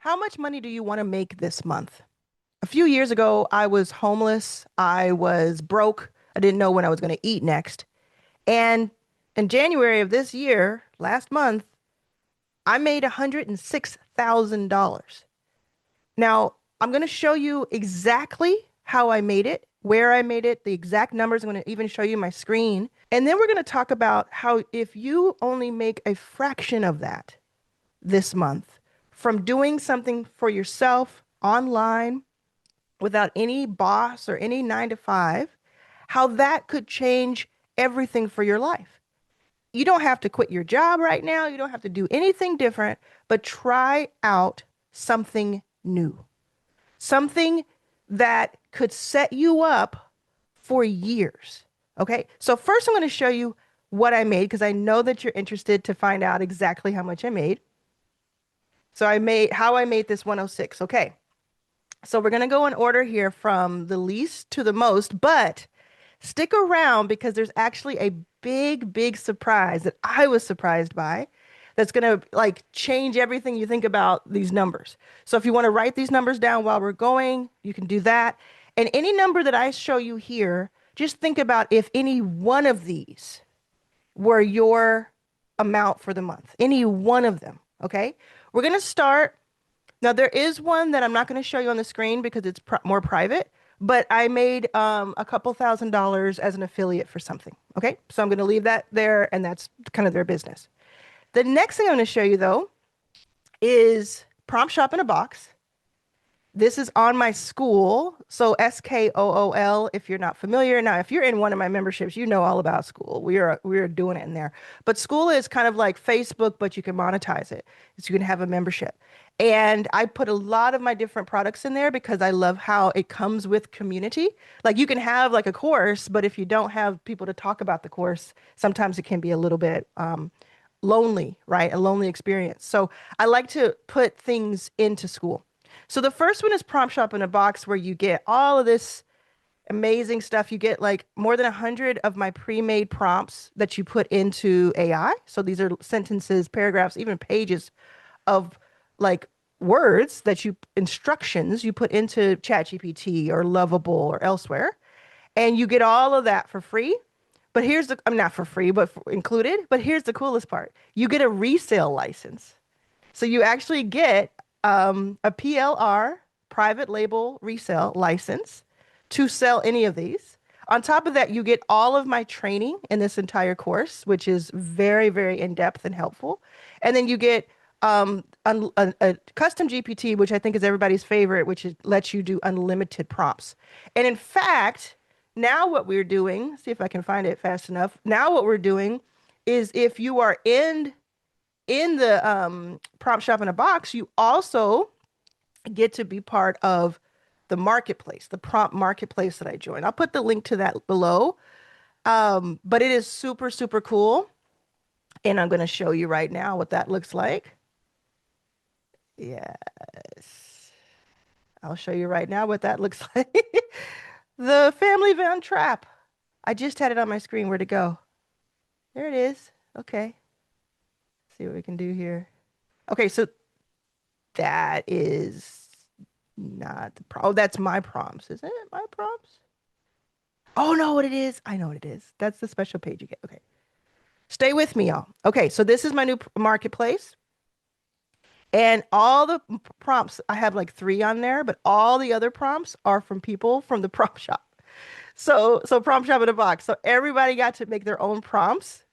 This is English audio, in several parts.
How much money do you want to make this month? A few years ago, I was homeless. I was broke. I didn't know when I was going to eat next. And in January of this year, last month, I made $106,000. Now, I'm going to show you exactly how I made it, where I made it, the exact numbers. I'm going to even show you my screen. And then we're going to talk about how if you only make a fraction of that this month from doing something for yourself online without any boss or any 9 to 5, how that could change everything for your life. You don't have to quit your job right now. You don't have to do anything different, but try out something new, something that could set you up for years. Okay. So first I'm going to show you what I made because I know that you're interested to find out exactly how much I made. So how I made this 106. Okay. So we're going to go in order here from the least to the most, but stick around because there's actually a big surprise that I was surprised by that's going to like change everything you think about these numbers. So if you want to write these numbers down while we're going, you can do that. And any number that I show you here, just think about if any one of these were your amount for the month, any one of them. Okay. We're going to start. Now, there is one that I'm not going to show you on the screen because it's more private, but I made a couple $1,000s as an affiliate for something. Okay. So I'm going to leave that there, and that's kind of their business. The next thing I'm going to show you, though, is Prompt Shop in a Box. This is on my school. So SKOOL, if you're not familiar. Now, if you're in one of my memberships, you know all about school. We are doing it in there. But school is kind of like Facebook, but you can monetize it. So you can have a membership. And I put a lot of my different products in there because I love how it comes with community. Like you can have like a course, but if you don't have people to talk about the course, sometimes it can be a little bit lonely, right? A lonely experience. So I like to put things into school. So the first one is Prompt Shop in a Box, where you get all of this amazing stuff. You get like more than 100 of my pre-made prompts that you put into AI. So these are sentences, paragraphs, even pages of like words that instructions you put into ChatGPT or Lovable or elsewhere. And you get all of that for free. But I'm not for free, but included. But here's the coolest part. You get a resale license. So you actually get a PLR, private label resale license to sell any of these. On top of that, you get all of my training in this entire course, which is very in-depth and helpful. And then you get a custom GPT, which I think is everybody's favorite, which lets you do unlimited prompts. And in fact, now what we're doing, see if I can find it fast enough. Now what we're doing is if you are in the Prompt Shop in a Box, you also get to be part of the marketplace, the prompt marketplace that I joined. I'll put the link to that below. But it is super cool. And I'm going to show you right now what that looks like. Yes. I'll show you right now what that looks like. The family van trap. I just had it on my screen. Where'd it go? There it is. Okay. See what we can do here. Okay, so that is not the problem. Oh, that's my prompts, isn't it? My prompts? Oh, no, what it is. I know what it is. That's the special page you get. Okay. Stay with me, y'all. Okay, so this is my new marketplace. And all the prompts, I have like 3 on there, but all the other prompts are from people from the prompt shop. So Prompt Shop in a Box. So everybody got to make their own prompts.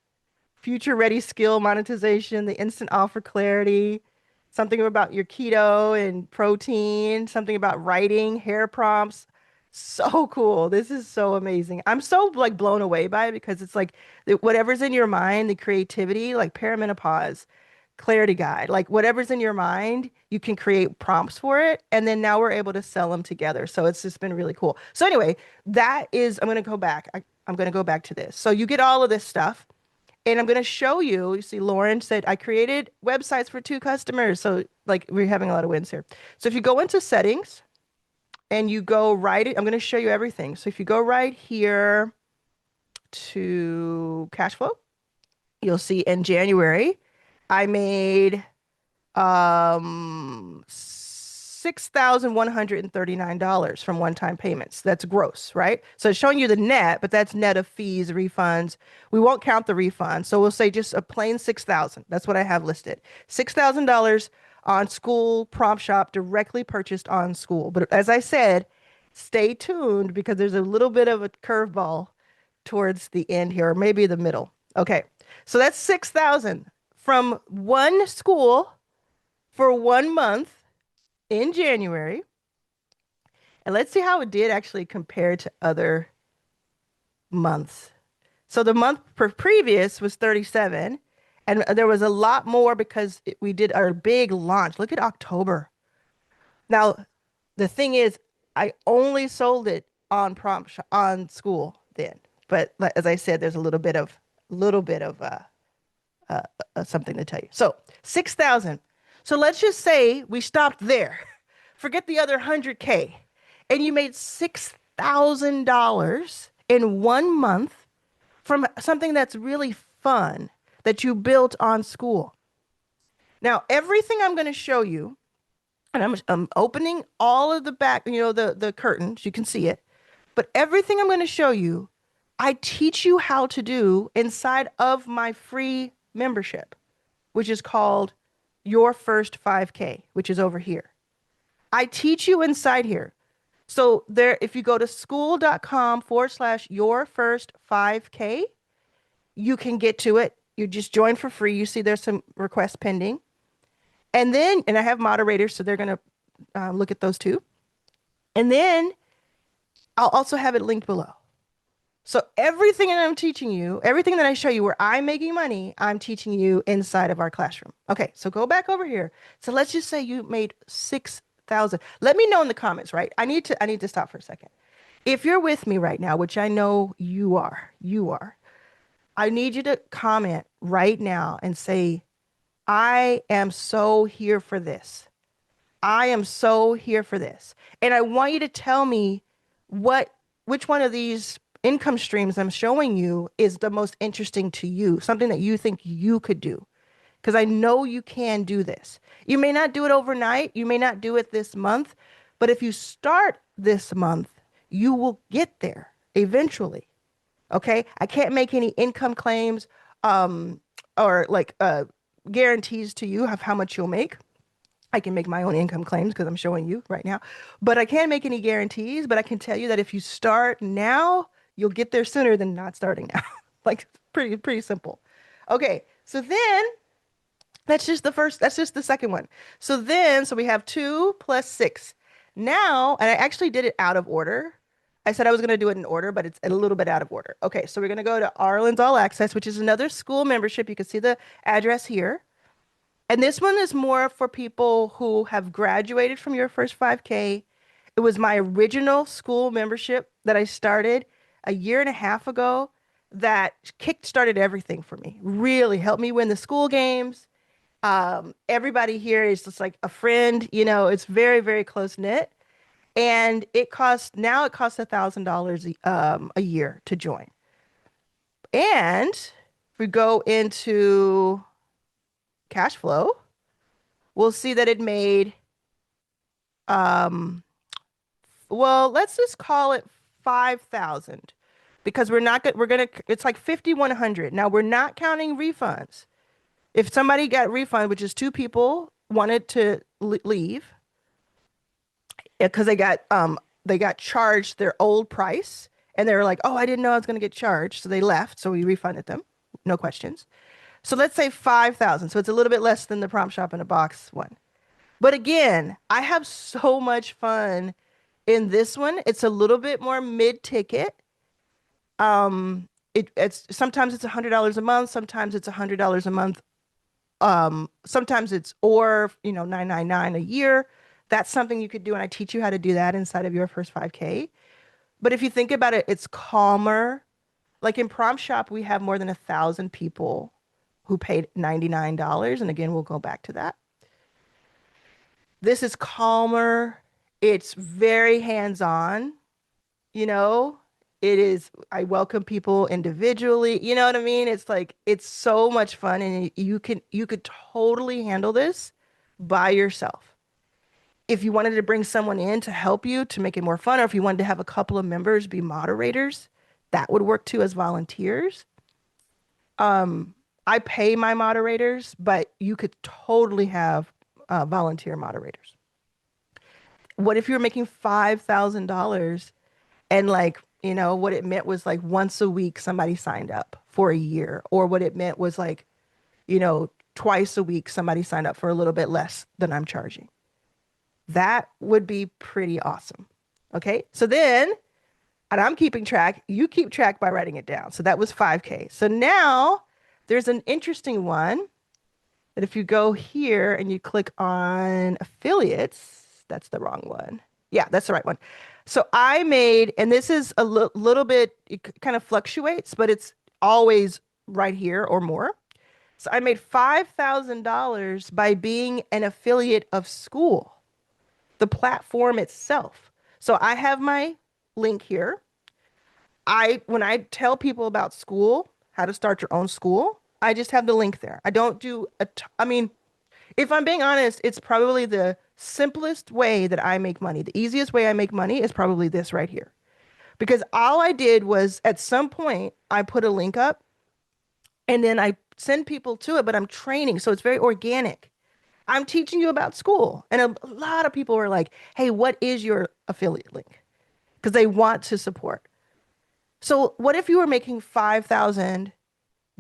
Future ready skill monetization, the instant offer clarity, something about your keto and protein, something about writing, hair prompts. So cool. This is so amazing. I'm so like blown away by it because it's like whatever's in your mind, the creativity, like perimenopause, clarity guide, like whatever's in your mind, you can create prompts for it. And then now we're able to sell them together. So it's just been really cool. So anyway, I'm going to go back. I'm going to go back to this. So you get all of this stuff. And I'm going to show you. You see, Lauren said, I created websites for 2 customers. So like we're having a lot of wins here. So if you go into settings and you go I'm going to show you everything. So if you go right here to cash flow, you'll see in January, I made $6,139 from one-time payments. That's gross, right? So it's showing you the net, but that's net of fees, refunds. We won't count the refund. So we'll say just a plain 6,000. That's what I have listed. $6,000 on school prompt shop directly purchased on school. But as I said, stay tuned because there's a little bit of a curveball towards the end here, or maybe the middle. Okay. So that's 6,000 from one school for 1 month in January. And let's see how it did actually compare to other months. So the month previous was 37, and there was a lot more because we did our big launch. Look at October. Now, the thing is, I only sold it on on school then. But as I said, there's a little bit of something to tell you. So 6,000. So let's just say we stopped there. Forget the other 100K. And you made $6,000 in 1 month from something that's really fun that you built on school. Now, everything I'm going to show you, and I'm opening all of the back, the curtains, you can see it. But everything I'm going to show you, I teach you how to do inside of my free membership, which is called Your First 5K, which is over here. I teach you inside here. So there, if you go to school.com/your first 5K, you can get to it. You just join for free. You see there's some requests pending. And I have moderators, so they're going to look at those too. And then I'll also have it linked below. So everything that I'm teaching you, everything that I show you where I'm making money, I'm teaching you inside of our classroom. Okay, so go back over here. So let's just say you made 6,000. Let me know in the comments, right? I need to stop for a second. If you're with me right now, which I know you are, I need you to comment right now and say, I am so here for this. I am so here for this. And I want you to tell me which one of these income streams I'm showing you is the most interesting to you, something that you think you could do. Because I know you can do this. You may not do it overnight. You may not do it this month. But if you start this month, you will get there eventually. Okay? I can't make any income claims or guarantees to you of how much you'll make. I can make my own income claims because I'm showing you right now. But I can't make any guarantees. But I can tell you that if you start now, you'll get there sooner than not starting now. Like pretty simple. Okay, so then that's just the second one. So we have 2 + 6. Now, and I actually did it out of order. I said I was going to do it in order, but it's a little bit out of order. Okay, so we're going to go to Arlan's All Access, which is another school membership. You can see the address here. And this one is more for people who have graduated from Your First 5K. It was my original school membership that I started a year and a half ago that kick-started everything for me. Really helped me win the school games. Everybody here is just like a friend. It's very, very close-knit. And it costs $1,000 a year to join. And if we go into cash flow, we'll see that it made, let's just call it 5,000 because it's like 5,100. Now we're not counting refunds. If somebody got refund, which is 2 people wanted to leave because they got charged their old price and they were like, oh, I didn't know I was going to get charged. So they left. So we refunded them. No questions. So let's say 5,000. So it's a little bit less than the prompt shop in a box one. But again, I have so much fun in this one. It's a little bit more mid-ticket. It's sometimes it's $100 a month. Sometimes it's $100 a month. Sometimes it's $999 a year. That's something you could do. And I teach you how to do that inside of Your First 5K. But if you think about it, it's calmer. Like in prompt shop, we have more than 1,000 people who paid $99. And again, we'll go back to that. This is calmer. It's very hands-on. It is, I welcome people individually. You know what I mean? It's like, it's so much fun. And you could totally handle this by yourself. If you wanted to bring someone in to help you to make it more fun, or if you wanted to have a couple of members be moderators, that would work too as volunteers. I pay my moderators, but you could totally have volunteer moderators. What if you were making $5,000 and like, what it meant was like once a week somebody signed up for a year, or what it meant was like, twice a week somebody signed up for a little bit less than I'm charging. That would be pretty awesome. Okay. So then, and I'm keeping track, you keep track by writing it down. So that was 5K. So now there's an interesting one that if you go here and you click on affiliates, that's the wrong one. Yeah, that's the right one. So I made, and this is a little bit, it kind of fluctuates, but it's always right here or more. So I made $5,000 by being an affiliate of school, the platform itself. So I have my link here. When I tell people about school, how to start your own school, I just have the link there. I don't do I mean, if I'm being honest, it's probably the simplest way that I make money. The easiest way I make money is probably this right here. Because all I did was at some point I put a link up and then I send people to it, but I'm training, so it's very organic. I'm teaching you about school. And a lot of people are like, "Hey, what is your affiliate link?" Because they want to support. So what if you were making 5,000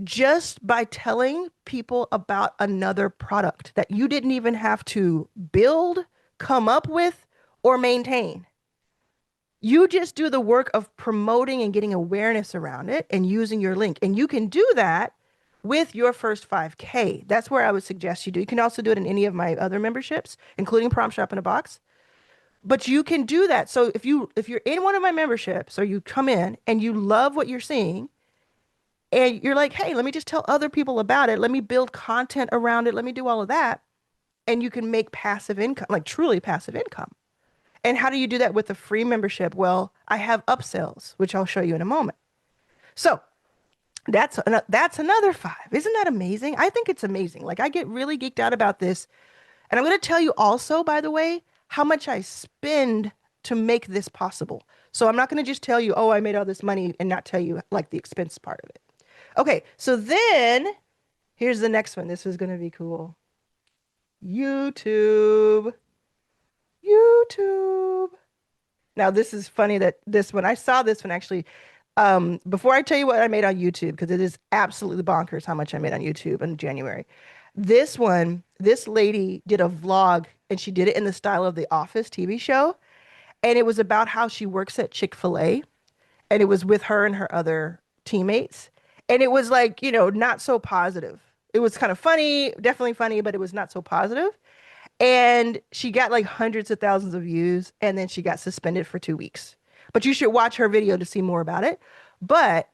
just by telling people about another product that you didn't even have to build, come up with, or maintain? You just do the work of promoting and getting awareness around it and using your link. And you can do that with your first 5K. That's where I would suggest you do. You can also do it in any of my other memberships, including Prompt Shop in a Box. But you can do that. So if you're in one of my memberships or you come in and you love what you're seeing and you're like, "Hey, let me just tell other people about it. Let me build content around it. Let me do all of that." And you can make passive income, like truly passive income. And how do you do that with a free membership? Well, I have upsells, which I'll show you in a moment. So that's another 5. Isn't that amazing? I think it's amazing. Like I get really geeked out about this. And I'm going to tell you also, by the way, how much I spend to make this possible. So I'm not going to just tell you, "Oh, I made all this money," and not tell you like the expense part of it. Okay, so then here's the next one. This is going to be cool. YouTube. YouTube. Now, this is funny that I saw this one actually, before I tell you what I made on YouTube, because it is absolutely bonkers how much I made on YouTube in January. This lady did a vlog and she did it in the style of the Office TV show. And it was about how she works at Chick-fil-A. And it was with her and her other teammates. And it was like, not so positive. It was kind of funny, definitely funny, but it was not so positive. And she got like hundreds of thousands of views and then she got suspended for 2 weeks. But you should watch her video to see more about it. But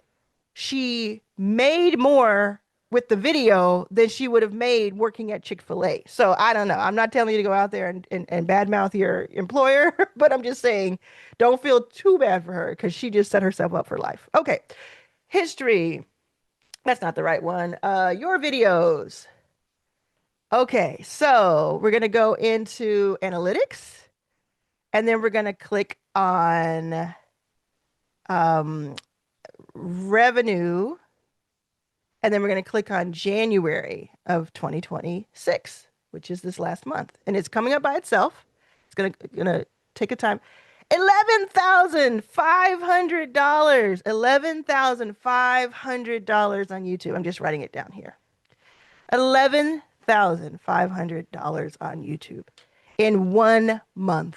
she made more with the video than she would have made working at Chick-fil-A. So I don't know. I'm not telling you to go out there and badmouth your employer, but I'm just saying don't feel too bad for her because she just set herself up for life. Okay. History. That's not the right one. Your videos. Okay, so we're going to go into analytics and then we're going to click on revenue. And then we're going to click on January of 2026, which is this last month. And it's coming up by itself. It's going to take a time. $11,500. $11,500 on YouTube. I'm just writing it down here. $11,500 on YouTube in 1 month.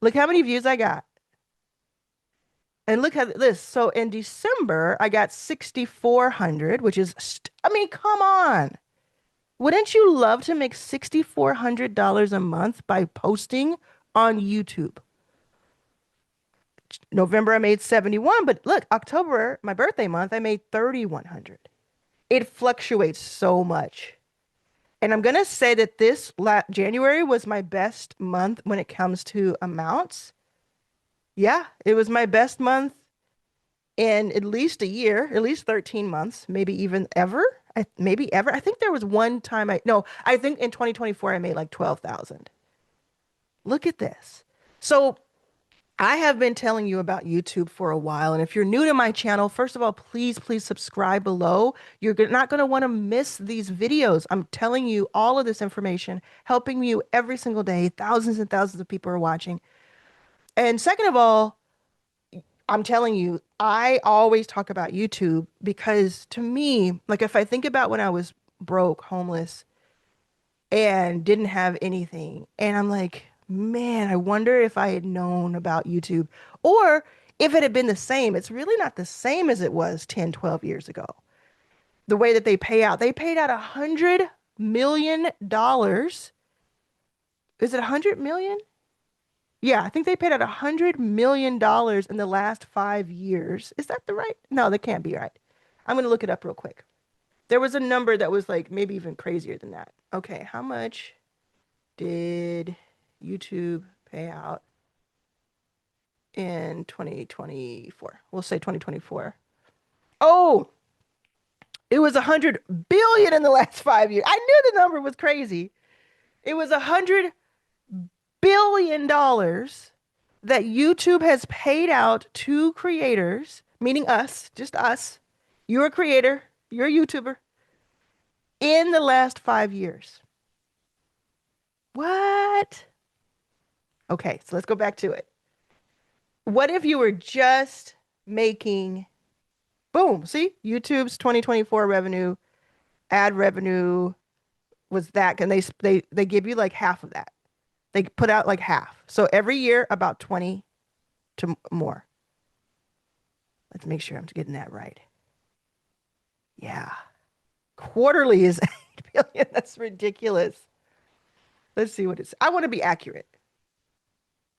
Look how many views I got. And look at this. So in December, I got 6,400, which is, come on. Wouldn't you love to make $6,400 a month by posting on YouTube? November, I made 71, but look, October, my birthday month, I made 3,100. It fluctuates so much. And I'm going to say that this January was my best month when it comes to amounts. Yeah, it was my best month in at least a year, at least 13 months, maybe even ever. Maybe ever. I think there was one time I think in 2024 I made like 12,000. Look at this. So I have been telling you about YouTube for a while. And if you're new to my channel, first of all, please subscribe below. You're not going to want to miss these videos. I'm telling you all of this information, helping you every single day. Thousands and thousands of people are watching. And second of all, I'm telling you, I always talk about YouTube because to me, like if I think about when I was broke, homeless, and didn't have anything. And I'm like, man, I wonder if I had known about YouTube or if it had been the same. It's really not the same as it was 10, 12 years ago. The way that they pay out, they paid out $100 million. Is it 100 million? Yeah, I think they paid out $100 million in the last 5 years. Is that the right? No, that can't be right. I'm going to look it up real quick. There was a number that was like maybe even crazier than that. Okay, how much did YouTube pay out in 2024? We'll say 2024. Oh, it was 100 billion in the last 5 years. I knew the number was crazy. It was $100 billion that YouTube has paid out to creators, meaning us, just us. You're a creator, you're a YouTuber, in the last 5 years. What? Okay, so let's go back to it. What if you were just making, boom, see, YouTube's 2024 revenue, ad revenue was that, and they give you like half of that. They put out like half. So every year about 20 to more. Let's make sure I'm getting that right. Yeah. Quarterly is 8 billion. That's ridiculous. Let's see what it's. I want to be accurate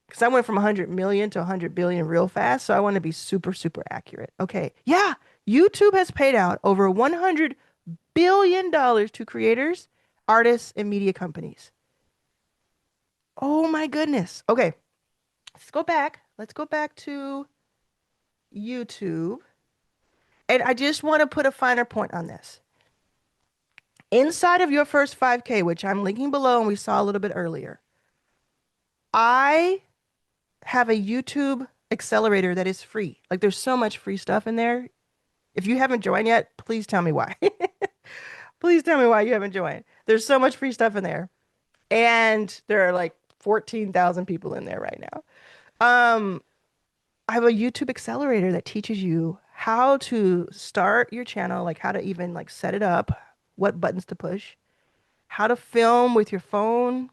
because I went from 100 million to 100 billion real fast. So I want to be super accurate. Okay. Yeah. YouTube has paid out over $100 billion to creators, artists, and media companies. Oh my goodness. Okay. Let's go back. Let's go back to YouTube. And I just want to put a finer point on this. Inside of your first 5K, which I'm linking below and we saw a little bit earlier, I have a YouTube accelerator that is free. Like there's so much free stuff in there. If you haven't joined yet, please tell me why. Please tell me why you haven't joined. There's so much free stuff in there. And there are like 14,000 people in there right now. I have a YouTube accelerator that teaches you how to start your channel, like how to even like set it up, what buttons to push, how to film with your phone,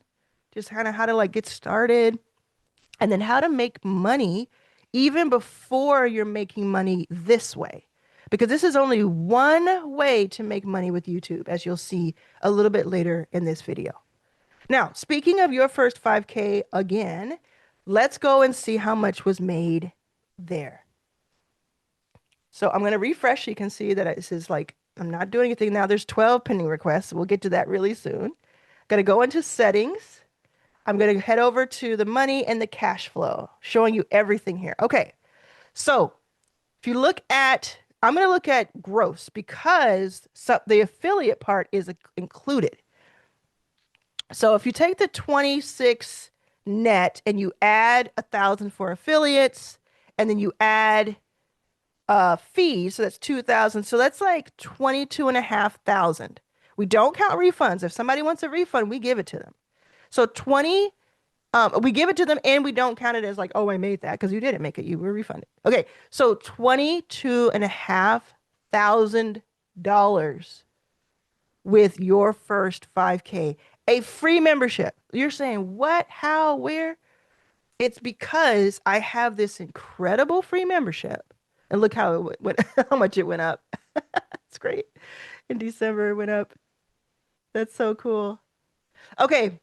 just kind of how to like get started, and then how to make money even before you're making money this way. Because this is only one way to make money with YouTube, as you'll see a little bit later in this video. Now, speaking of your first 5K again, let's go and see how much was made there. So I'm going to refresh. You can see that this is like, I'm not doing anything now. There's 12 pending requests. We'll get to that really soon. Going to go into settings. I'm going to head over to the money and the cash flow, showing you everything here. Okay. So if you look at, I'm going to look at gross because the affiliate part is included. So if you take the 26 net and you add 1,000 for affiliates, and then you add fees, so that's 2,000. So that's like 22,500. We don't count refunds. If somebody wants a refund, we give it to them. So we give it to them and we don't count it as like, oh, I made that because you didn't make it. You were refunded. Okay, so $22,500 with your first 5K. A free membership. You're saying what, how, where? It's because I have this incredible free membership. And look how it went, how much it went up. It's great. In December, it went up. That's so cool. Okay.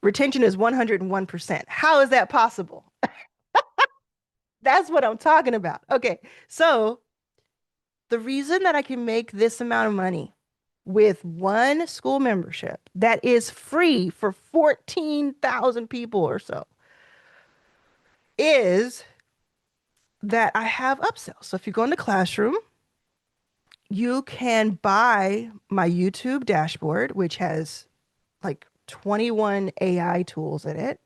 Retention is 101%. How is that possible? That's what I'm talking about. Okay. So the reason that I can make this amount of money with one school membership that is free for 14,000 people or so is that I have upsells. So if you go into Classroom, you can buy my YouTube dashboard, which has like 21 AI tools in it.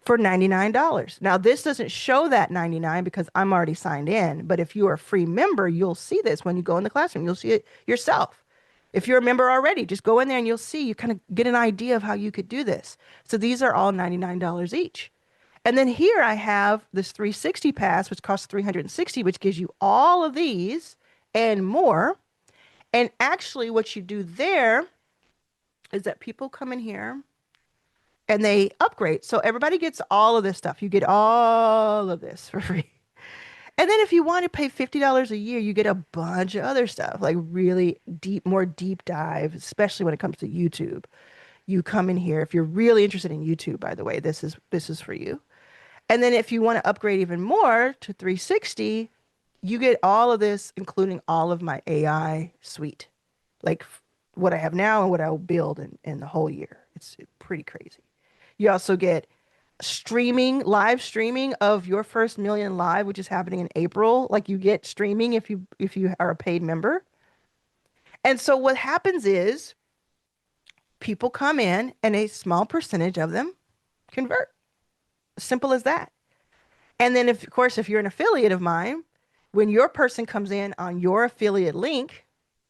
for $99. Now, this doesn't show that 99 because I'm already signed in. But if you're a free member, you'll see this when you go in the classroom. You'll see it yourself. If you're a member already, just go in there and you'll see, you kind of get an idea of how you could do this. So these are all $99 each. And then here I have this 360 pass, which costs 360, which gives you all of these and more. And actually what you do there is that people come in here and they upgrade. So everybody gets all of this stuff. You get all of this for free. And then if you want to pay $50 a year, you get a bunch of other stuff, like really deep, more deep dive, especially when it comes to YouTube. You come in here. If you're really interested in YouTube, by the way, this is for you. And then if you want to upgrade even more to 360, you get all of this, including all of my AI suite, like what I have now and what I'll build in the whole year. It's pretty crazy. You also get live streaming of your first million live, which is happening in April. Like you get streaming if you are a paid member. And so what happens is people come in and a small percentage of them convert. Simple as that. And then of course, if you're an affiliate of mine, when your person comes in on your affiliate link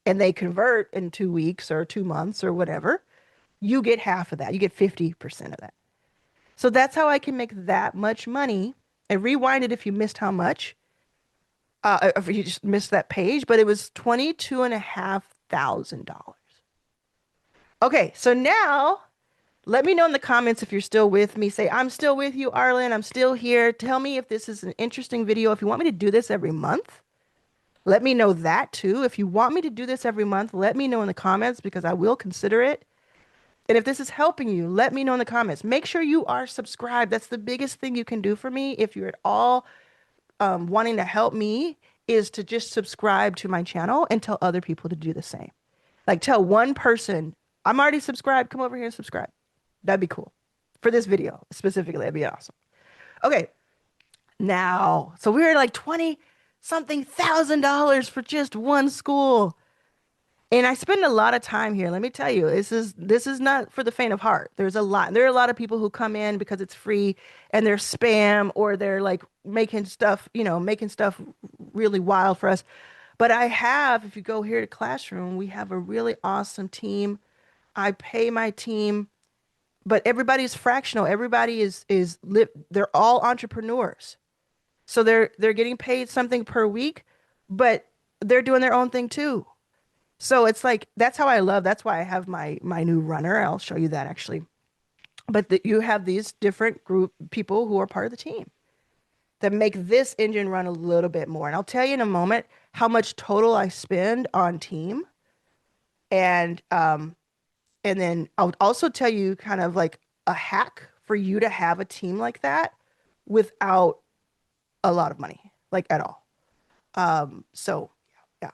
and they convert in 2 weeks or 2 months or whatever, you get half of that. You get 50% of that. So that's how I can make that much money. And rewind it if you missed how much, if you just missed that page, but it was $22,500. Okay, so now let me know in the comments if you're still with me. Say, I'm still with you, Arlan. I'm still here. Tell me if this is an interesting video. If you want me to do this every month, let me know that too. If you want me to do this every month, let me know in the comments because I will consider it. And if this is helping you, let me know in the comments. Make sure you are subscribed. That's the biggest thing you can do for me. If you're at all wanting to help me, is to just subscribe to my channel and tell other people to do the same. Like tell one person, I'm already subscribed. Come over here and subscribe. That'd be cool. For this video specifically, that'd be awesome. Okay. Now, so we're like 20 something $1,000 for just one school. And I spend a lot of time here. Let me tell you, this is not for the faint of heart. There are a lot of people who come in because it's free and they're spam or they're like making stuff really wild for us. But if you go here to Classroom, we have a really awesome team. I pay my team, but everybody's fractional. Everybody they're all entrepreneurs. So they're getting paid something per week, but they're doing their own thing too. So it's like, that's why I have my new runner. I'll show you that actually. But you have these different group people who are part of the team that make this engine run a little bit more. And I'll tell you in a moment how much total I spend on team. And then I'll also tell you kind of like a hack for you to have a team like that without a lot of money, like at all. So yeah.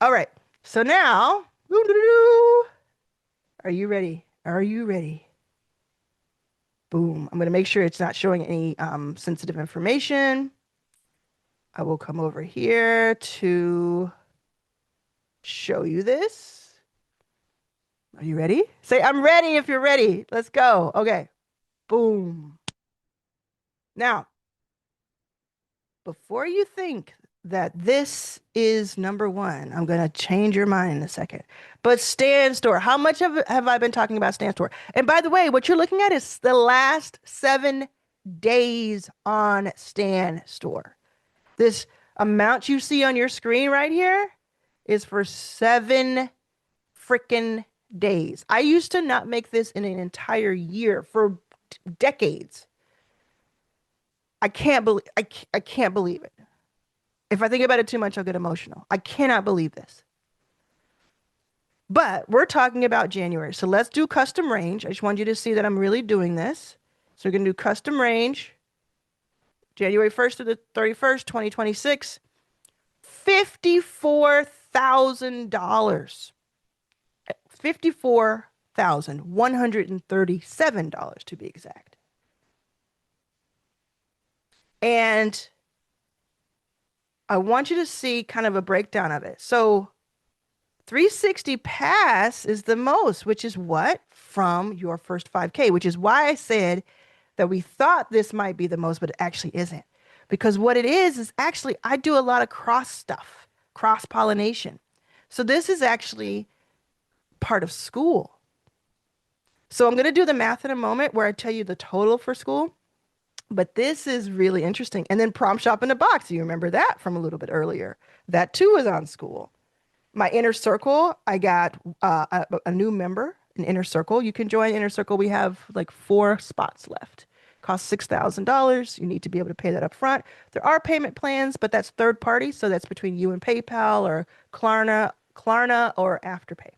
All right. So now, are you ready? Are you ready? Boom. I'm going to make sure it's not showing any sensitive information. I will come over here to show you this. Are you ready? Say, I'm ready if you're ready. Let's go. Okay. Boom. Now, before you think that this is number one, I'm going to change your mind in a second. But Stan Store, how much have I been talking about Stan Store? And by the way, what you're looking at is the last 7 days on Stan Store. This amount you see on your screen right here is for 7 freaking days. I used to not make this in an entire year for decades. I can't believe it. If I think about it too much, I'll get emotional. I cannot believe this. But we're talking about January. So let's do custom range. I just want you to see that I'm really doing this. So we're going to do custom range. January 1st to the 31st, 2026. $54,000. $54,137 to be exact. And I want you to see kind of a breakdown of it. So 360 pass is the most, which is what? From your first 5K, which is why I said that we thought this might be the most, but it actually isn't. Because what it is actually I do a lot of cross stuff, cross pollination. So this is actually part of school. So I'm going to do the math in a moment where I tell you the total for school. But this is really interesting. And then Prom Shop in a Box. You remember that from a little bit earlier. That too is on school. My inner circle, I got a new member, an inner circle. You can join inner circle. We have like 4 spots left. Costs $6,000. You need to be able to pay that up front. There are payment plans, but that's third party. So that's between you and PayPal or Klarna or Afterpay.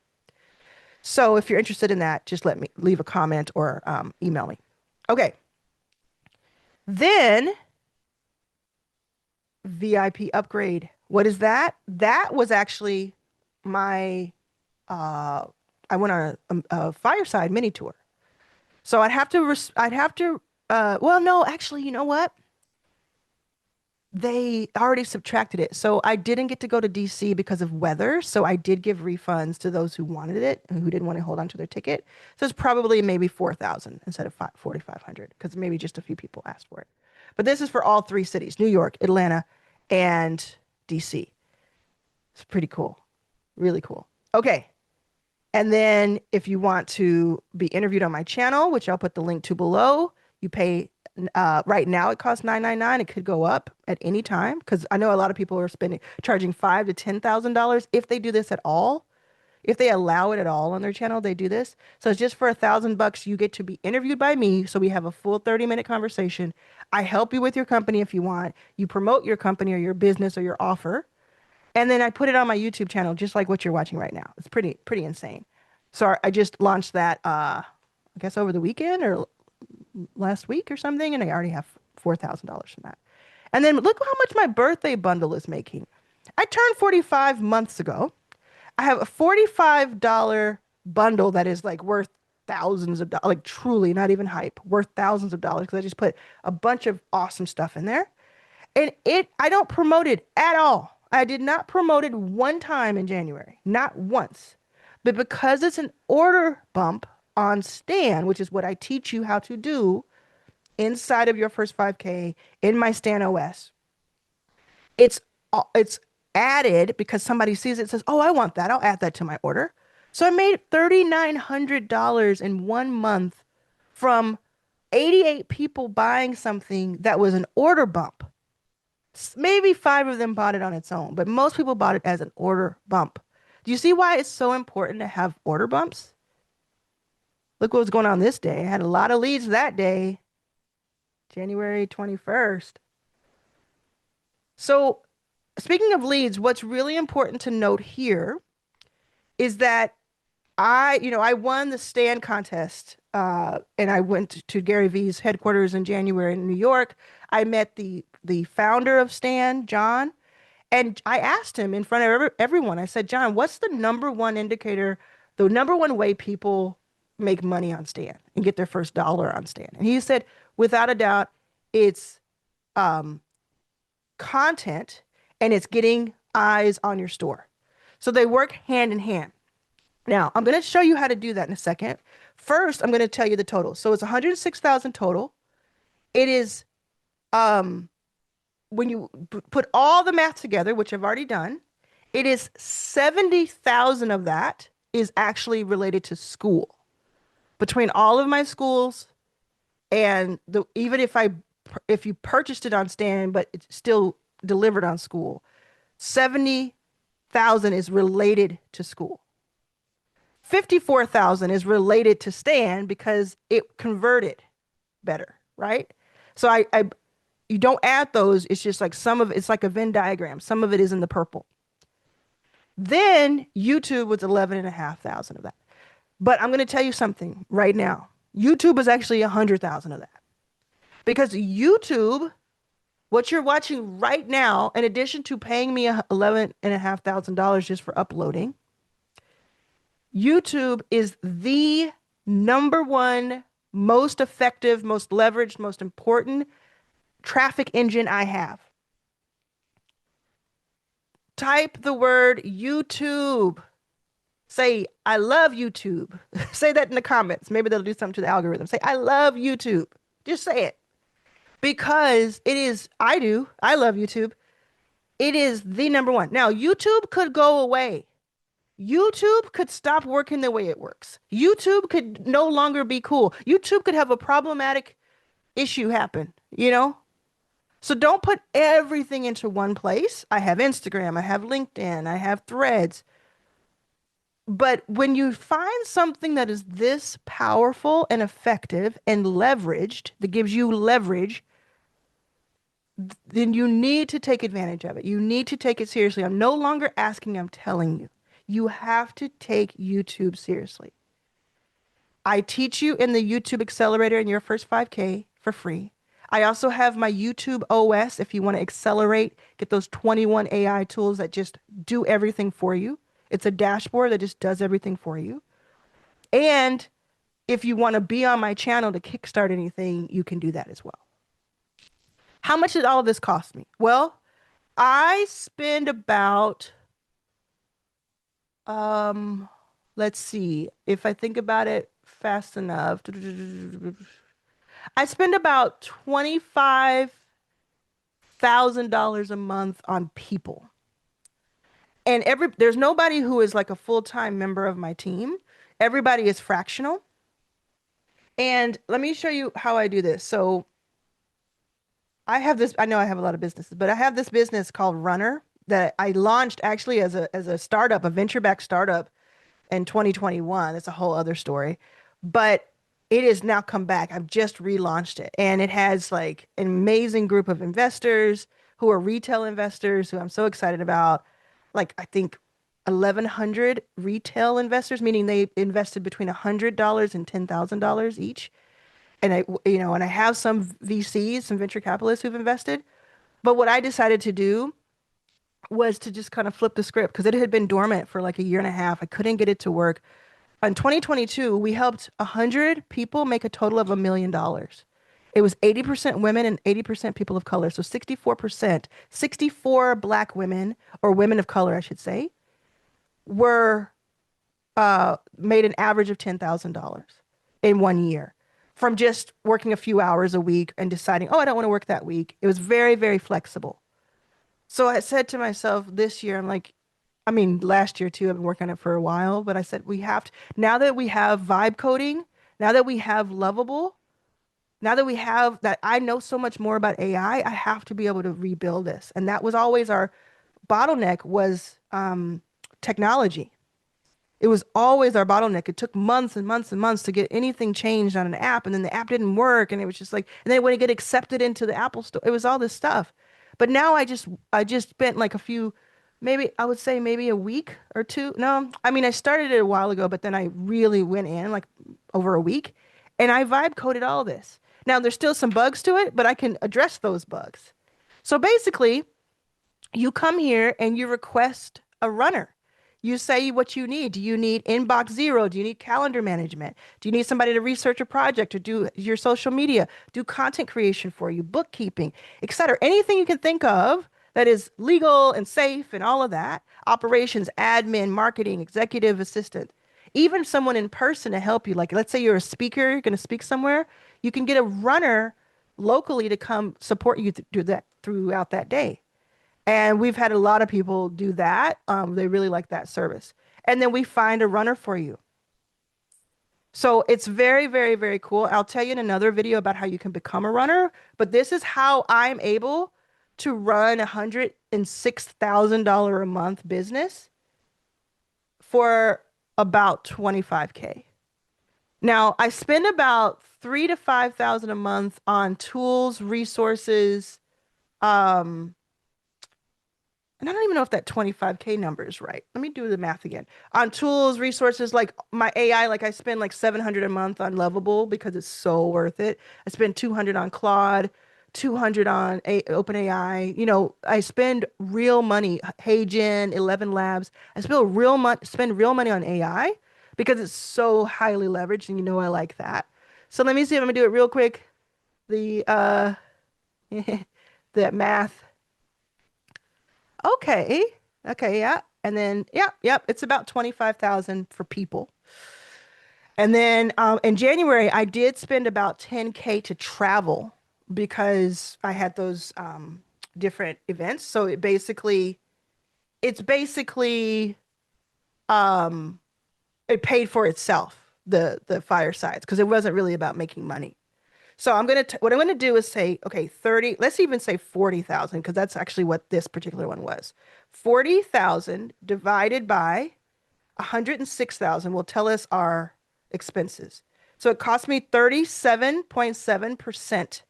So if you're interested in that, just let me leave a comment or email me. Okay. Then VIP upgrade. What is that? That was actually my I went on a fireside mini tour. So well, no, actually, you know what? They already subtracted it. So I didn't get to go to DC because of weather. So I did give refunds to those who wanted it and who didn't want to hold on to their ticket. So it's probably maybe 4,000 instead of 4,500 because maybe just a few people asked for it. But this is for all 3 cities, New York, Atlanta, and DC. It's pretty cool. Really cool. Okay. And then if you want to be interviewed on my channel, which I'll put the link to below, you pay right now it costs $9.99. It could go up at any time because I know a lot of people are charging $5,000 to $10,000 if they do this at all. If they allow it at all on their channel, they do this. So it's just for $1,000. You get to be interviewed by me. So we have a full 30-minute conversation. I help you with your company if you want. You promote your company or your business or your offer. And then I put it on my YouTube channel, just like what you're watching right now. It's pretty insane. So I just launched that, I guess over the weekend or last week or something. And I already have $4,000 from that. And then look how much my birthday bundle is making. I turned 45 months ago. I have a $45 bundle that is like worth thousands of dollars, like truly not even hype, worth thousands of dollars because I just put a bunch of awesome stuff in there. And I don't promote it at all. I did not promote it one time in January, not once. But because it's an order bump on Stan, which is what I teach you how to do inside of your first 5K in my Stan OS, it's added because somebody sees it, says, oh, I want that. I'll add that to my order. So I made $3,900 in 1 month from 88 people buying something that was an order bump. Maybe 5 of them bought it on its own, but most people bought it as an order bump. Do you see why it's so important to have order bumps? Look what was going on this day. I had a lot of leads that day, January 21st. So speaking of leads, what's really important to note here is that I won the Stan contest, and I went to Gary Vee's headquarters in January in New York. I met the founder of Stan, John, and I asked him in front of everyone. I said, John, what's the number one indicator, the number one way people make money on Stan and get their first dollar on Stan? And he said, without a doubt, it's content and it's getting eyes on your store. So they work hand in hand. Now, I'm going to show you how to do that in a second. First, I'm going to tell you the total. So it's 106,000 total. It is, when you put all the math together, which I've already done, it is 70,000 of that is actually related to school. Between all of my schools and even if you purchased it on Stan, but it's still delivered on school, 70,000 is related to school. 54,000 is related to Stan because it converted better, right? So you don't add those. It's just like it's like a Venn diagram. Some of it is in the purple. Then YouTube was 11,500 of that. But I'm going to tell you something right now. YouTube is actually 100,000 of that. Because YouTube, what you're watching right now, in addition to paying me $11,500 just for uploading, YouTube is the number one most effective, most leveraged, most important traffic engine I have. Type the word YouTube. Say, I love YouTube. Say that in the comments. Maybe they'll do something to the algorithm. Say, I love YouTube. Just say it. Because it is, I love YouTube. It is the number one. Now, YouTube could go away. YouTube could stop working the way it works. YouTube could no longer be cool. YouTube could have a problematic issue happen, you know? So don't put everything into one place. I have Instagram, I have LinkedIn, I have Threads. But when you find something that is this powerful and effective and leveraged, that gives you leverage, then you need to take advantage of it. You need to take it seriously. I'm no longer asking, I'm telling you. You have to take YouTube seriously. I teach you in the YouTube Accelerator in your first 5K for free. I also have my YouTube OS if you want to accelerate, get those 21 AI tools that just do everything for you. It's a dashboard that just does everything for you. And if you want to be on my channel to kickstart anything, you can do that as well. How much did all of this cost me? Well, I spend about, um, let's see, if I think about it fast enough, I spend about $25,000 a month on people. And there's nobody who is like a full-time member of my team. Everybody is fractional. And let me show you how I do this. So I know I have a lot of businesses, but I have this business called Runner that I launched actually as a startup, a venture-backed startup in 2021. It's a whole other story. But it has now come back. I've just relaunched it. And it has like an amazing group of investors who are retail investors who I'm so excited about. Like I think 1,100 retail investors, meaning they invested between $100 and $10,000 each. And and I have some VCs, some venture capitalists who've invested. But what I decided to do was to just kind of flip the script because it had been dormant for like a year and a half. I couldn't get it to work. In 2022, we helped 100 people make a total of $1 million. It was 80% women and 80% people of color. So 64%, 64 Black women, or women of color, I should say, were made an average of $10,000 in 1 year from just working a few hours a week and deciding, oh, I don't want to work that week. It was very, very flexible. So I said to myself this year, I'm like, I mean, last year too, I've been working on it for a while, but I said we have to, now that we have vibe coding, now that we have Lovable, now that we have that, I know so much more about AI, I have to be able to rebuild this. And that was always our bottleneck was technology. It was always our bottleneck. It took months and months and months to get anything changed on an app, and then the app didn't work, and it was just like, and then when it get accepted into the Apple Store, it was all this stuff. But now I just spent like a few, maybe I would say maybe a week or two. No, I mean I started it a while ago, but then I really went in like over a week, and I vibe coded all this. Now there's still some bugs to it, but I can address those bugs. So basically, you come here and you request a runner. You say what you need. Do you need inbox zero? Do you need calendar management? Do you need somebody to research a project or do your social media, do content creation for you, bookkeeping, etc. Anything you can think of that is legal and safe and all of that. Operations, admin, marketing, executive assistant, even someone in person to help you. Like let's say you're a speaker, you're going to speak somewhere, you can get a runner locally to come support you do that throughout that day. And we've had a lot of people do that. They really like that service. And then we find a runner for you. So it's very, very, very cool. I'll tell you in another video about how you can become a runner, but this is how I'm able to run $106,000 a month business for about 25K. Now, I spend about 3 to 5,000 a month on tools, resources, um, and I don't even know if that 25K number is right. Let me do the math again. On tools, resources, like my AI, like I spend like 700 a month on Lovable because it's so worth it. I spend 200 on Claude, 200 on OpenAI. I spend real money, HeyGen, 11 Labs. I spend real money on AI because it's so highly leveraged and I like that. So let me see if I'm gonna do it real quick. The that math. Okay. Okay, yeah. And then, yeah, it's about 25,000 for people. And then in January, I did spend about 10K to travel because I had those different events. So it's basically um, it paid for itself, the firesides, because it wasn't really about making money. So what I'm gonna do is say, okay, 30, let's even say 40,000, because that's actually what this particular one was. 40,000 divided by 106,000 will tell us our expenses. So it cost me 37.7%.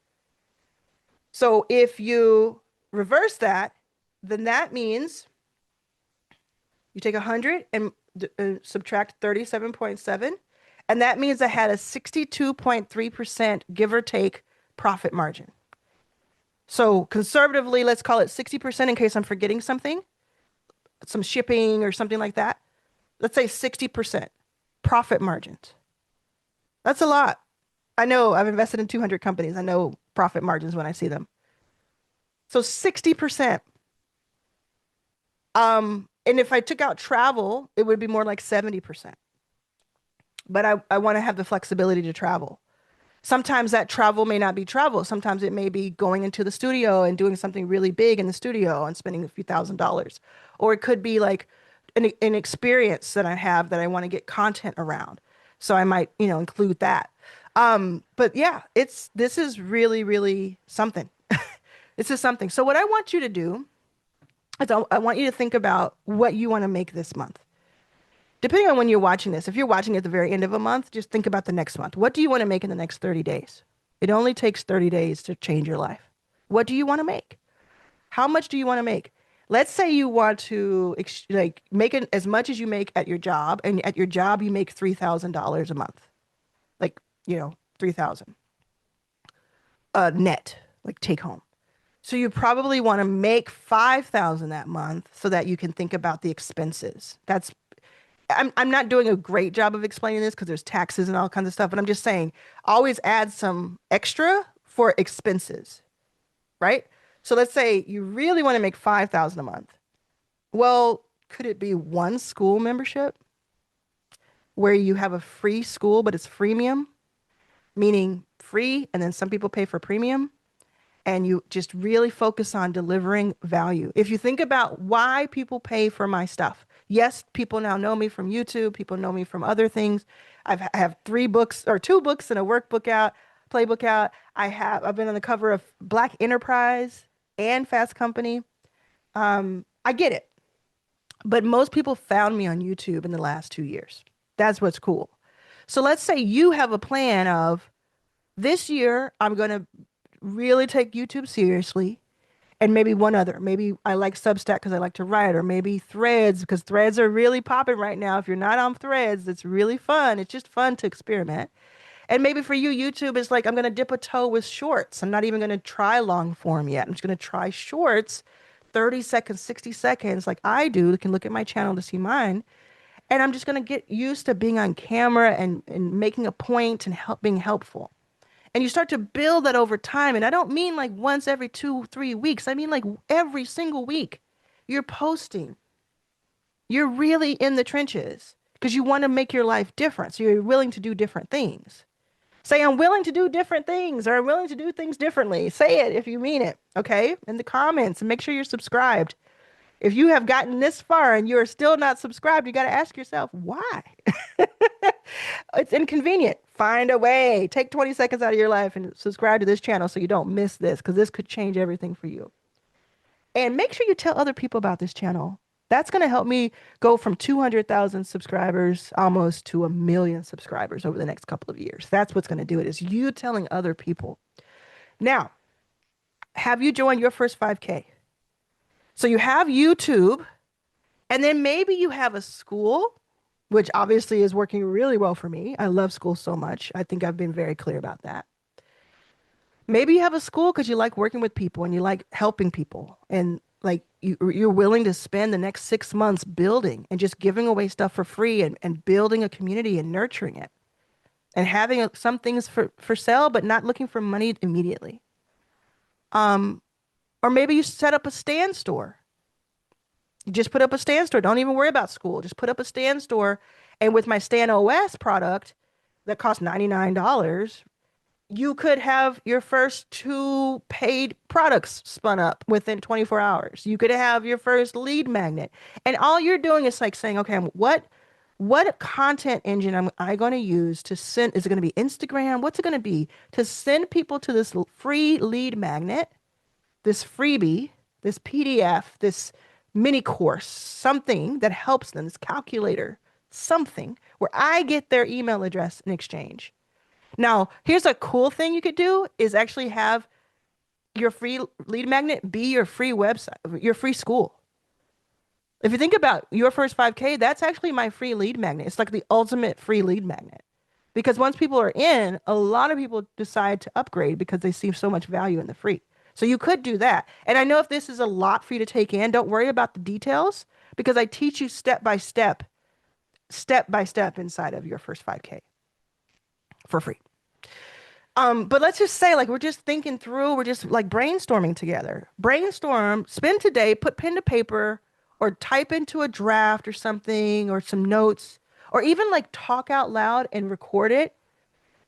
So if you reverse that, then that means you take 100 and subtract 37.7, and that means I had a 62.3% give or take profit margin. So conservatively, let's call it 60% in case I'm forgetting something, some shipping or something like that. Let's say 60% profit margins. That's a lot. I know I've invested in 200 companies. I know profit margins when I see them. So 60%. And if I took out travel, it would be more like 70%. But I want to have the flexibility to travel. Sometimes that travel may not be travel. Sometimes it may be going into the studio and doing something really big in the studio and spending a few $1,000s. Or it could be like an experience that I have that I want to get content around. So I might, include that. But yeah, this is really, really something. This is something. So what I want you to do is I want you to think about what you want to make this month. Depending on when you're watching this, if you're watching at the very end of a month, just think about the next month. What do you want to make in the next 30 days? It only takes 30 days to change your life. What do you want to make? How much do you want to make? Let's say you want to make it as much as you make at your job, and at your job you make $3,000 a month. Like, 3,000 net, like take home. So you probably want to make 5,000 that month so that you can think about the expenses. I'm not doing a great job of explaining this because there's taxes and all kinds of stuff, but I'm just saying always add some extra for expenses, right? So let's say you really want to make 5,000 a month. Well, could it be one school membership where you have a free school, but it's freemium, meaning free, and then some people pay for premium? And you just really focus on delivering value. If you think about why people pay for my stuff, yes, people now know me from YouTube. People know me from other things. I have 3 books or 2 books and a workbook out, playbook out. I've been on the cover of Black Enterprise and Fast Company. I get it, but most people found me on YouTube in the last 2 years. That's what's cool. So let's say you have a plan of this year, I'm going to really take YouTube seriously, and maybe one other. Maybe I like Substack because I like to write, or maybe Threads because Threads are really popping right now. If you're not on Threads, it's really fun. It's just fun to experiment. And maybe for you, YouTube is like, I'm going to dip a toe with shorts. I'm not even going to try long form yet. I'm just going to try shorts, 30 seconds, 60 seconds, like I do. You can look at my channel to see mine. And I'm just going to get used to being on camera and making a point and being helpful. And you start to build that over time. And I don't mean like once every 2, 3 weeks. I mean like every single week you're posting. You're really in the trenches because you want to make your life different. So you're willing to do different things. Say, I'm willing to do different things, or I'm willing to do things differently. Say it if you mean it, okay? In the comments, and make sure you're subscribed. If you have gotten this far and you're still not subscribed, you got to ask yourself, why? It's inconvenient. Find a way. Take 20 seconds out of your life and subscribe to this channel so you don't miss this, because this could change everything for you. And make sure you tell other people about this channel. That's going to help me go from 200,000 subscribers almost to 1 million subscribers over the next couple of years. That's what's going to do it, is you telling other people. Now, have you joined your first 5K? So you have YouTube, and then maybe you have a school, which obviously is working really well for me. I love school so much. I think I've been very clear about that. Maybe you have a school because you like working with people and you like helping people, and like you're willing to spend the next 6 months building and just giving away stuff for free, and building a community and nurturing it, and having some things for sale, but not looking for money immediately. Or maybe you set up a stand store. You just put up a stand store. Don't even worry about school. Just put up a stand store. And with my Stan OS product, that costs $99, you could have your first two paid products spun up within 24 hours. You could have your first lead magnet. And all you're doing is like saying, okay, what content engine am I going to use to send? Is it going to be Instagram? What's it going to be to send people to this free lead magnet, this freebie, this PDF, this mini course, something that helps them, this calculator, something where I get their email address in exchange. Now, here's a cool thing you could do is actually have your free lead magnet be your free website, your free school. If you think about your first 5K, that's actually my free lead magnet. It's like the ultimate free lead magnet. Because once people are in, a lot of people decide to upgrade because they see so much value in the free. So you could do that. And I know if this is a lot for you to take in, don't worry about the details because I teach you step by step inside of your first 5K for free. But let's just say like we're just thinking through, we're just like brainstorming together. Brainstorm, spend today, put pen to paper or type into a draft or something or some notes or even like talk out loud and record it.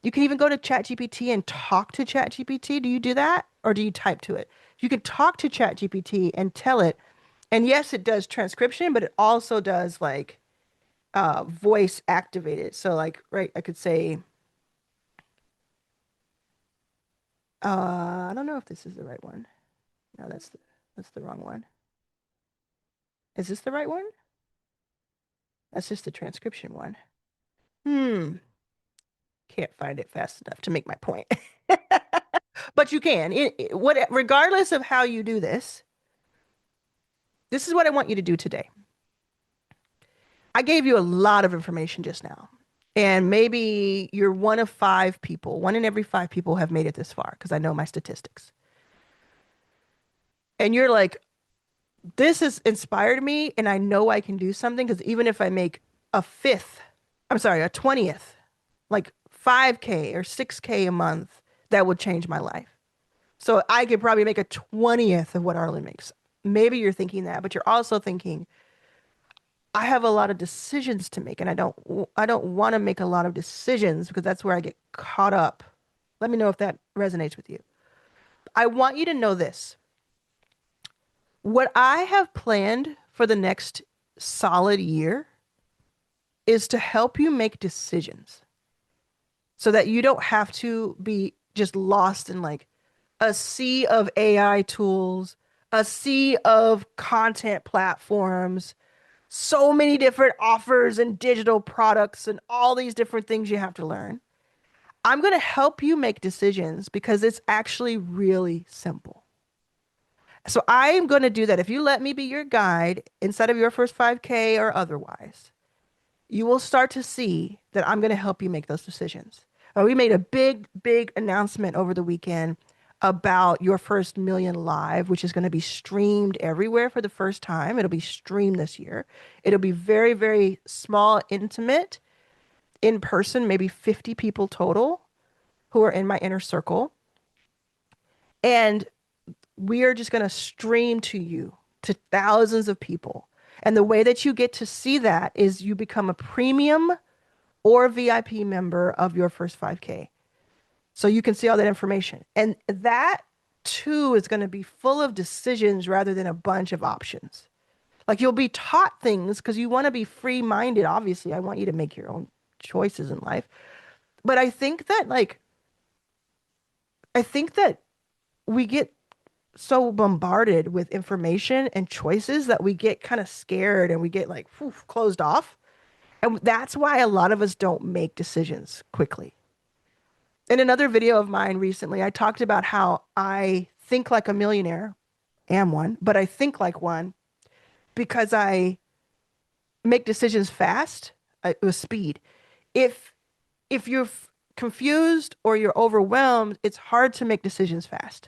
You can even go to ChatGPT and talk to ChatGPT. Do you do that or do you type to it? You can talk to ChatGPT and tell it. And yes, it does transcription, but it also does like voice activated. So like, right, I could say, I don't know if this is the right one. No, that's the wrong one. Is this the right one? That's just the transcription one. Can't find it fast enough to make my point. But you can. Regardless of how you do this, this is what I want you to do today. I gave you a lot of information just now. And maybe you're one of 5 people. One in every 5 people have made it this far because I know my statistics. And you're like, this has inspired me and I know I can do something because even if I make a 20th, like 5K or 6K a month, that would change my life. So I could probably make a 20th of what Arlan makes. Maybe you're thinking that, but you're also thinking, I have a lot of decisions to make and I don't want to make a lot of decisions because that's where I get caught up. Let me know if that resonates with you. I want you to know this. What I have planned for the next solid year is to help you make decisions so that you don't have to be just lost in like a sea of AI tools, a sea of content platforms, so many different offers and digital products and all these different things you have to learn. I'm going to help you make decisions because it's actually really simple. So I am going to do that. If you let me be your guide inside of your first 5K or otherwise, you will start to see that I'm going to help you make those decisions. We made a big announcement over the weekend about your first million live, which is going to be streamed everywhere for the first time. It'll be streamed this year. It'll be very, very small, intimate, in person, maybe 50 people total who are in my inner circle. And we are just going to stream to you, to thousands of people. And the way that you get to see that is you become a premium or VIP member of your first 5K. So you can see all that information. And that too is going to be full of decisions rather than a bunch of options. Like you'll be taught things because you want to be free-minded. Obviously, I want you to make your own choices in life. But I think that we get so bombarded with information and choices that we get kind of scared and we get like closed off. And that's why a lot of us don't make decisions quickly. In another video of mine recently, I talked about how I think like a millionaire, am one, but I think like one because I make decisions fast with speed. If you're confused or you're overwhelmed, it's hard to make decisions fast.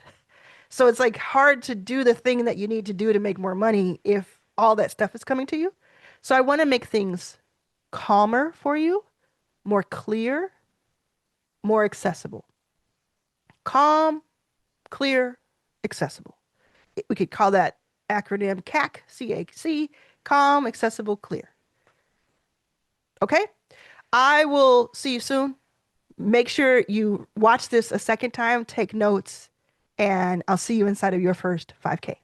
So it's like hard to do the thing that you need to do to make more money if all that stuff is coming to you. So I want to make things calmer for you, more clear, more accessible. Calm, clear, accessible. We could call that acronym CAC, C-A-C, calm, accessible, clear. Okay? I will see you soon. Make sure you watch this a second time, take notes, and I'll see you inside of your first 5K.